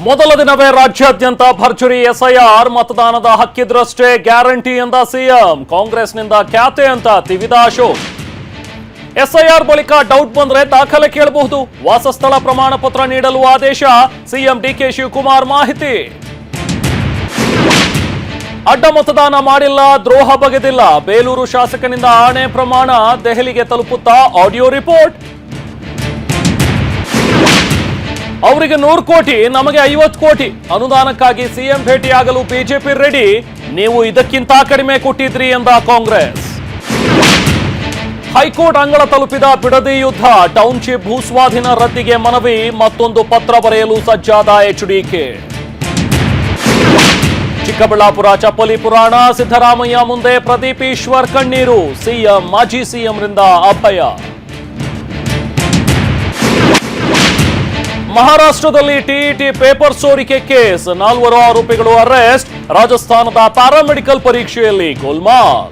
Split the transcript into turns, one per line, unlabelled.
ಮೊದಲ ದಿನವೇ ರಾಜ್ಯಾದ್ಯಂತ ಭರ್ಜರಿ ಎಸ್ಐಆರ್. ಮತದಾನದ ಹಕ್ಕಿದ್ರಷ್ಟೇ ಗ್ಯಾರಂಟಿ ಎಂದ ಸಿಎಂ. ಕಾಂಗ್ರೆಸ್ನಿಂದ ಖ್ಯಾತೆ ಅಂತ ತಿವಿದ ಅಶೋಕ್. ಎಸ್ಐಆರ್ ಬಳಿಕ ಡೌಟ್ ಬಂದ್ರೆ ದಾಖಲೆ ಕೇಳಬಹುದು. ವಾಸಸ್ಥಳ ಪ್ರಮಾಣ ಪತ್ರ ನೀಡಲು ಆದೇಶ. ಸಿಎಂ ಡಿಕೆ ಶಿವಕುಮಾರ್ ಮಾಹಿತಿ. ಅಡ್ಡ ಮತದಾನ ಮಾಡಿಲ್ಲ, ದ್ರೋಹ ಬಗೆದಿಲ್ಲ. ಬೇಲೂರು ಶಾಸಕನಿಂದ ಆಣೆ ಪ್ರಮಾಣ. ದೆಹಲಿಗೆ ತಲುಪುತ್ತಾ ಆಡಿಯೋ ರಿಪೋರ್ಟ್. ಅವರಿಗೆ 100 ಕೋಟಿ, ನಮಗೆ 50 ಕೋಟಿ. ಅನುದಾನಕ್ಕಾಗಿ ಸಿಎಂ ಭೇಟಿಯಾಗಲು ಬಿಜೆಪಿ ರೆಡಿ. ನೀವು ಇದಕ್ಕಿಂತ ಕಡಿಮೆ ಕೊಟ್ಟಿದ್ರಿ ಎಂದ ಕಾಂಗ್ರೆಸ್. ಹೈಕೋರ್ಟ್ ಅಂಗಳ ತಲುಪಿದ ಬಿಡದಿ ಯುದ್ಧ. ಟೌನ್ಶಿಪ್ ಭೂಸ್ವಾಧೀನ ರದ್ದಿಗೆ ಮನವಿ. ಮತ್ತೊಂದು ಪತ್ರ ಬರೆಯಲು ಸಜ್ಜಾದ ಎಚ್ಡಿಕೆ. ಚಿಕ್ಕಬಳ್ಳಾಪುರ ಚಪ್ಪಲಿ ಪುರಾಣ. ಸಿದ್ದರಾಮಯ್ಯ ಮುಂದೆ ಪ್ರದೀಪ್ ಈಶ್ವರ್ ಕಣ್ಣೀರು. ಸಿಎಂ ಮಾಜಿ ಸಿಎಂರಿಂದ ಅಭಯ. ಮಹಾರಾಷ್ಟ್ರದಲ್ಲಿ ಟಿಇಟಿ ಪೇಪರ್ ಸೋರಿಕೆ ಕೇಸ್. 4 ಆರೋಪಿಗಳು ಅರೆಸ್ಟ್. ರಾಜಸ್ಥಾನದ ಪ್ಯಾರಾಮೆಡಿಕಲ್ ಪರೀಕ್ಷೆಯಲ್ಲಿ ಗೋಲ್ಮಾಲ್.